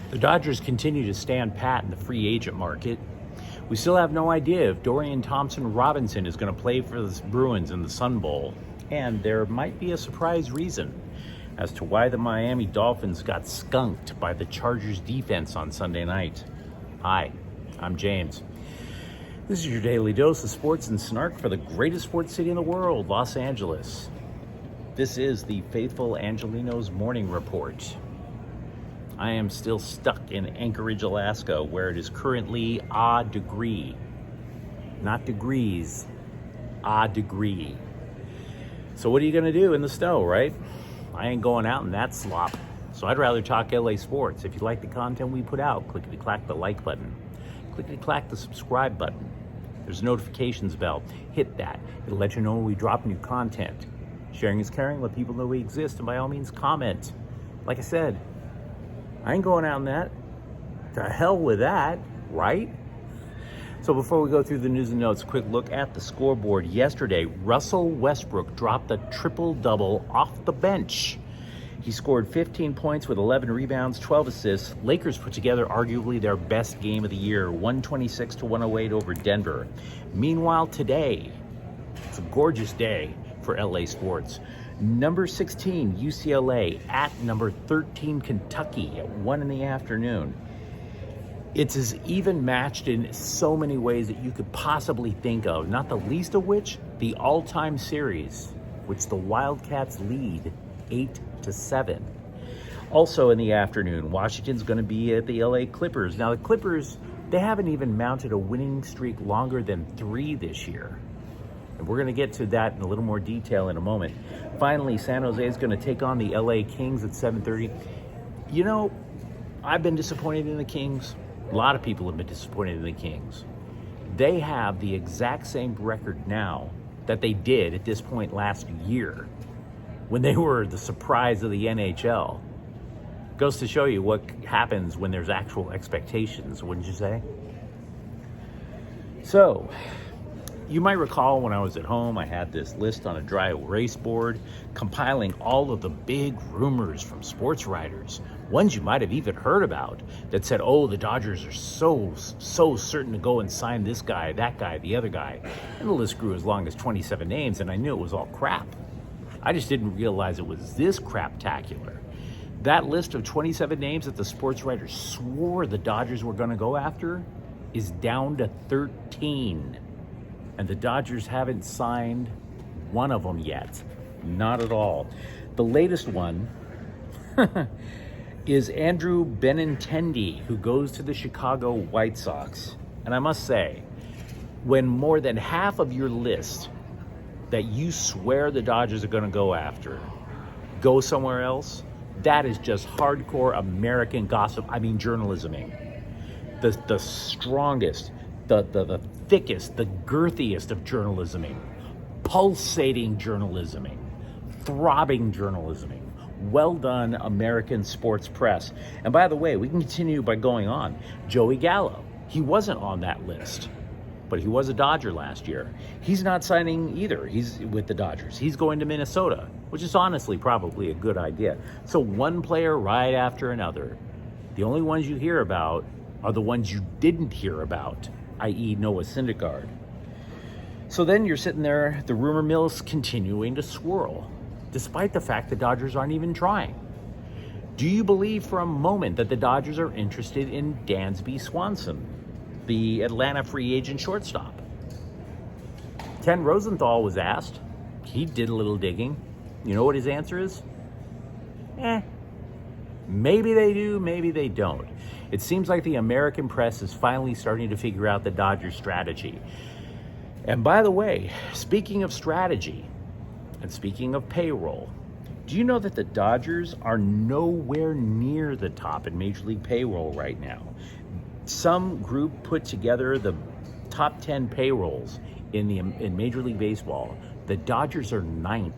The Dodgers continue to stand pat in the free agent market. We still have no idea if Dorian Thompson-Robinson is going to play for the Bruins in the Sun Bowl. And there might be a surprise reason as to why the Miami Dolphins got skunked by the Chargers defense on Sunday night. Hi, I'm James. This is your daily dose of sports and snark for the greatest sports city in the world, Los Angeles. This is the faithful Angelenos morning report. I am still stuck in Anchorage, Alaska, where it is currently a degree. Not degrees, a degree. So what are you going to do in the snow, right? I ain't going out in that slop. So I'd rather talk LA sports. If you like the content we put out, clickety-clack the like button. Clickety-clack the subscribe button. There's a notifications bell. Hit that. It'll let you know when we drop new content. Sharing is caring. Let people know we exist. And by all means, comment. Like I said, I ain't going out in that. To hell with that, right? So before we go through the news and notes, quick look at the scoreboard. Yesterday, Russell Westbrook dropped a triple-double off the bench. He scored 15 points with 11 rebounds, 12 assists. Lakers put together arguably their best game of the year, 126-108 over Denver. Meanwhile, today, it's a gorgeous day for LA sports. Number 16, UCLA, at number 13, Kentucky, at 1 in the afternoon. It's as even matched in so many ways that you could possibly think of, not the least of which, the all-time series, which the Wildcats lead 8-7. Also in the afternoon, Washington's going to be at the LA Clippers. Now, the Clippers, they haven't even mounted a winning streak longer than 3 this year. And we're going to get to that in a little more detail in a moment. Finally, San Jose is going to take on the LA Kings at 7:30. You know, I've been disappointed in the Kings. A lot of people have been disappointed in the Kings. They have the exact same record now that they did at this point last year when they were the surprise of the NHL. Goes to show you what happens when there's actual expectations, wouldn't you say? So, you might recall when I was at home, I had this list on a dry erase board, compiling all of the big rumors from sports writers, ones you might have even heard about, that said, oh, the Dodgers are so certain to go and sign this guy, that guy, the other guy. And the list grew as long as 27 names, and I knew it was all crap. I just didn't realize it was this craptacular. That list of 27 names that the sports writers swore the Dodgers were going to go after is down to 13. And the Dodgers haven't signed one of them yet. Not at all. The latest one is Andrew Benintendi, who goes to the Chicago White Sox. And I must say, when more than half of your list that you swear the Dodgers are going to go after go somewhere else, that is just hardcore American gossip. I mean, journalisming. The strongest, the thickest, the girthiest of journalisming, pulsating journalisming, throbbing journalisming. Well done, American sports press. And by the way, we can continue by going on. Joey Gallo, he wasn't on that list, but he was a Dodger last year. He's not signing either. He's with the Dodgers. He's going to Minnesota, which is honestly probably a good idea. So one player right after another. The only ones you hear about are the ones you didn't hear about, i.e. Noah Syndergaard. So then you're sitting there, the rumor mill's continuing to swirl, despite the fact the Dodgers aren't even trying. Do you believe for a moment that the Dodgers are interested in Dansby Swanson, the Atlanta free agent shortstop? Ken Rosenthal was asked. He did a little digging. You know what his answer is? Maybe they do, maybe they don't. It seems like the American press is finally starting to figure out the Dodgers' strategy. And by the way, speaking of strategy, and speaking of payroll, do you know that the Dodgers are nowhere near the top in Major League payroll right now? Some group put together the top 10 payrolls in Major League Baseball. The Dodgers are 9th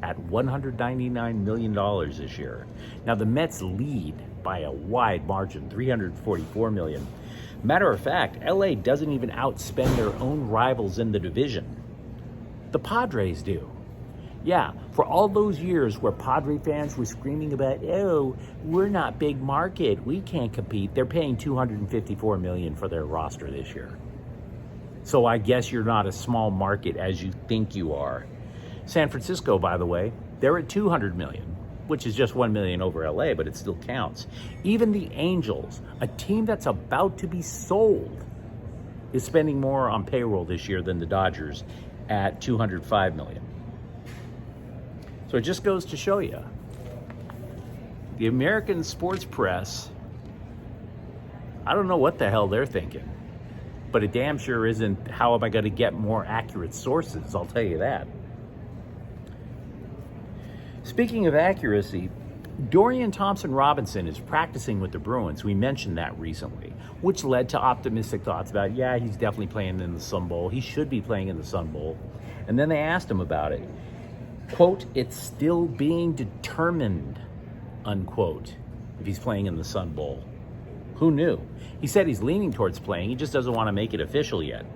at $199 million this year. Now the Mets lead by a wide margin, $344 million. Matter of fact, LA doesn't even outspend their own rivals in the division. The Padres do. Yeah, for all those years where Padre fans were screaming about, oh, we're not big market, we can't compete, they're paying $254 million for their roster this year. So I guess you're not a small market as you think you are. San Francisco, by the way, they're at $200 million, which is just $1 million over LA, but it still counts. Even the Angels, a team that's about to be sold, is spending more on payroll this year than the Dodgers at $205 million. So it just goes to show you, the American sports press, I don't know what the hell they're thinking, but it damn sure isn't, how am I going to get more accurate sources? I'll tell you that. Speaking of accuracy, Dorian Thompson-Robinson is practicing with the Bruins. We mentioned that recently, which led to optimistic thoughts about, yeah, he's definitely playing in the Sun Bowl. He should be playing in the Sun Bowl. And then they asked him about it. Quote, it's still being determined, unquote, if he's playing in the Sun Bowl. Who knew? He said he's leaning towards playing. He just doesn't want to make it official yet.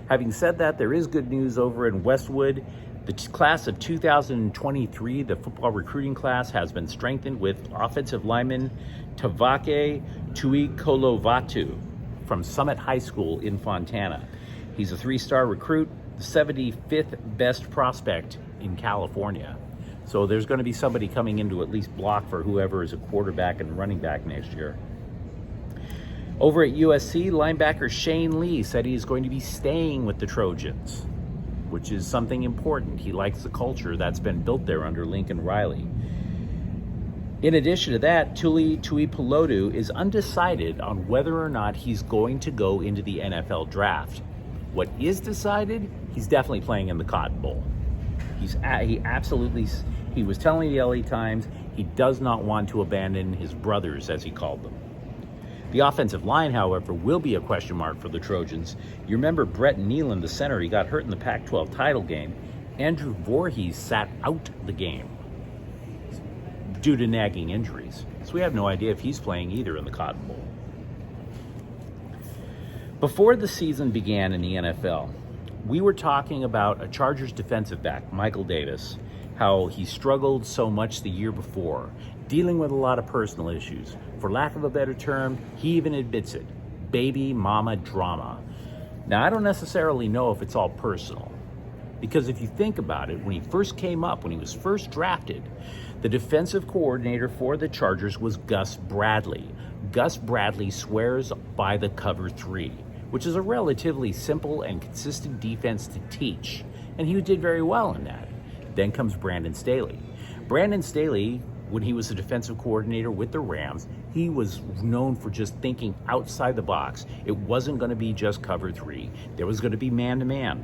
Having said that, there is good news over in Westwood. The class of 2023, the football recruiting class, has been strengthened with offensive lineman Tavake Tuikolovatu from Summit High School in Fontana. He's a 3-star recruit, the 75th best prospect in California. So there's going to be somebody coming in to at least block for whoever is a quarterback and running back next year. Over at USC, linebacker Shane Lee said he's going to be staying with the Trojans, which is something important. He likes the culture that's been built there under Lincoln Riley. In addition to that, Tuli Tuipulotu is undecided on whether or not he's going to go into the NFL draft. What is decided, he's definitely playing in the Cotton Bowl. He was telling the LA Times he does not want to abandon his brothers, as he called them. The offensive line, however, will be a question mark for the Trojans. You remember Brett Nealon, the center, he got hurt in the Pac-12 title game. Andrew Voorhees sat out the game due to nagging injuries. So we have no idea if he's playing either in the Cotton Bowl. Before the season began in the NFL, we were talking about a Chargers defensive back, Michael Davis, how he struggled so much the year before, dealing with a lot of personal issues. For lack of a better term, he even admits it, baby mama drama. Now, I don't necessarily know if it's all personal, because if you think about it, when he first came up, when he was first drafted, the defensive coordinator for the Chargers was Gus Bradley. Gus Bradley swears by the cover 3, which is a relatively simple and consistent defense to teach, and he did very well in that. Then comes Brandon Staley. Brandon Staley, when he was a defensive coordinator with the Rams, he was known for just thinking outside the box. It wasn't going to be just cover 3. There was going to be man-to-man.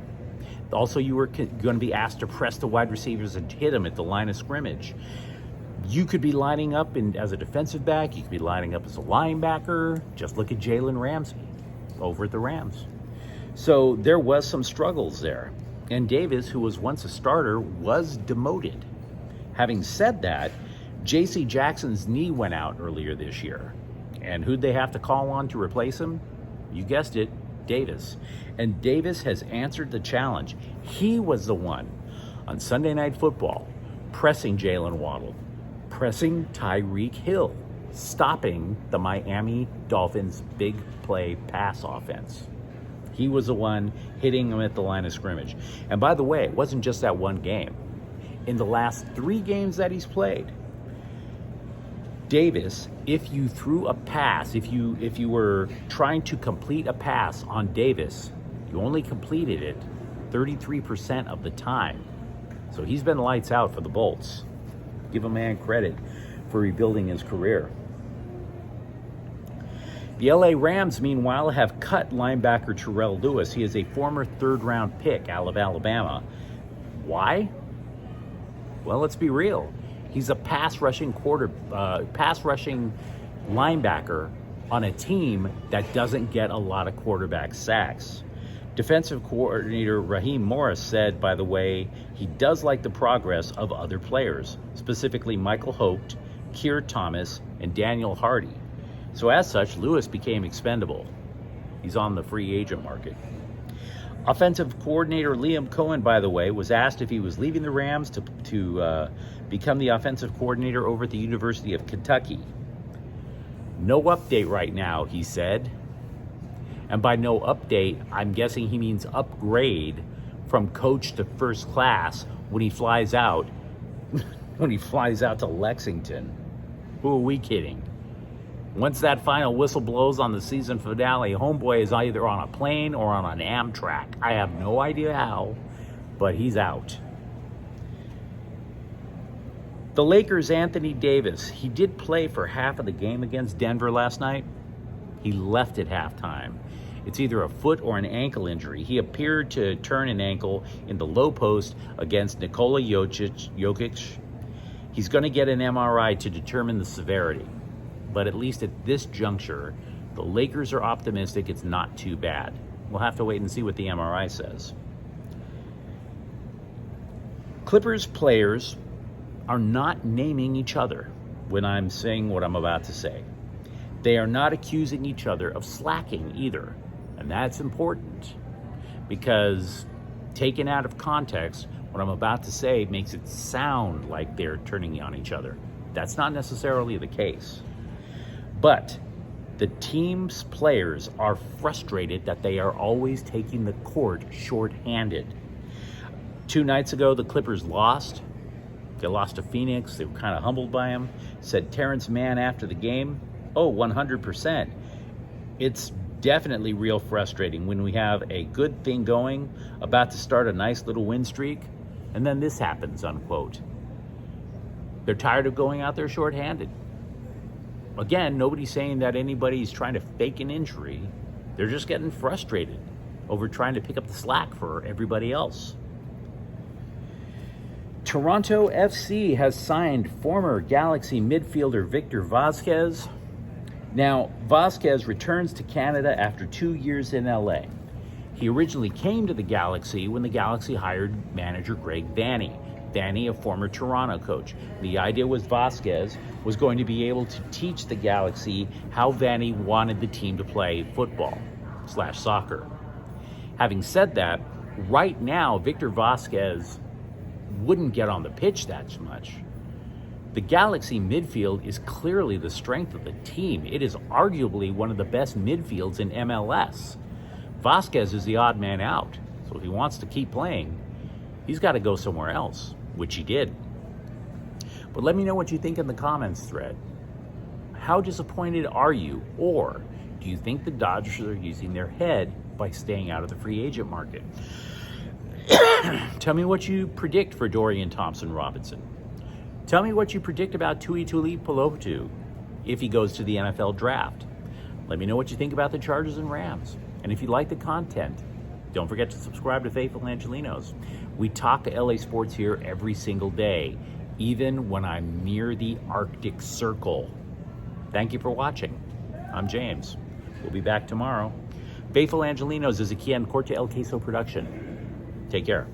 Also, you were going to be asked to press the wide receivers and hit them at the line of scrimmage. You could be lining up as a defensive back. You could be lining up as a linebacker. Just look at Jalen Ramsey over at the Rams. So there was some struggles there. And Davis, who was once a starter, was demoted. Having said that, J.C. Jackson's knee went out earlier this year. And who'd they have to call on to replace him? You guessed it, Davis. And Davis has answered the challenge. He was the one on Sunday Night Football pressing Jalen Waddle, pressing Tyreek Hill, stopping the Miami Dolphins' big play pass offense. He was the one hitting him at the line of scrimmage. And by the way, it wasn't just that one game. In the last 3 games that he's played, Davis, if you threw a pass, if you were trying to complete a pass on Davis, you only completed it 33% of the time. So he's been lights out for the Bolts. Give a man credit for rebuilding his career. The LA Rams, meanwhile, have cut linebacker Terrell Lewis. He is a former 3rd-round pick out of Alabama. Why? Well, let's be real. He's a pass rushing linebacker on a team that doesn't get a lot of quarterback sacks. Defensive coordinator Raheem Morris said, by the way, he does like the progress of other players, specifically Michael Holt, Keir Thomas, and Daniel Hardy. So as such, Lewis became expendable. He's on the free agent market. Offensive coordinator Liam Cohen, by the way, was asked if he was leaving the Rams to become the offensive coordinator over at the University of Kentucky. No update right now, he said. And by no update, I'm guessing he means upgrade from coach to first class when he flies out to Lexington. Who are we kidding? Once that final whistle blows on the season finale, homeboy is either on a plane or on an Amtrak. I have no idea how, but he's out. The Lakers' Anthony Davis, he did play for half of the game against Denver last night. He left at halftime. It's either a foot or an ankle injury. He appeared to turn an ankle in the low post against Nikola Jokic. He's going to get an MRI to determine the severity. But at least at this juncture, the Lakers are optimistic it's not too bad. We'll have to wait and see what the MRI says. Clippers players are not naming each other when I'm saying what I'm about to say. They are not accusing each other of slacking either. And that's important because taken out of context, what I'm about to say makes it sound like they're turning on each other. That's not necessarily the case. But the team's players are frustrated that they are always taking the court short-handed. 2 nights ago, the Clippers lost. They lost to Phoenix. They were kind of humbled by him. Said Terrence Mann after the game, 100%. It's definitely real frustrating when we have a good thing going, about to start a nice little win streak, and then this happens, unquote. They're tired of going out there shorthanded. Again, nobody's saying that anybody's trying to fake an injury. They're just getting frustrated over trying to pick up the slack for everybody else. Toronto FC has signed former Galaxy midfielder Victor Vazquez. Now, Vazquez returns to Canada after 2 years in LA. He originally came to the Galaxy when the Galaxy hired manager Greg Vanney. Vanney, a former Toronto coach. The idea was Vazquez was going to be able to teach the Galaxy how Vanney wanted the team to play football/soccer. Having said that, right now, Victor Vazquez wouldn't get on the pitch that much. The Galaxy midfield is clearly the strength of the team. It is arguably one of the best midfields in MLS. Vazquez is the odd man out, so if he wants to keep playing, he's got to go somewhere else, which he did. But let me know what you think in the comments thread. How disappointed are you? Or do you think the Dodgers are using their head by staying out of the free agent market? Tell me what you predict for Dorian Thompson-Robinson. Tell me what you predict about Tuituli Pelotu if he goes to the NFL draft. Let me know what you think about the Chargers and Rams. And if you like the content, don't forget to subscribe to Faithful Angelenos. We talk LA sports here every single day, even when I'm near the Arctic Circle. Thank you for watching. I'm James. We'll be back tomorrow. Faithful Angelenos is a Kian Corte El Queso production. Take care.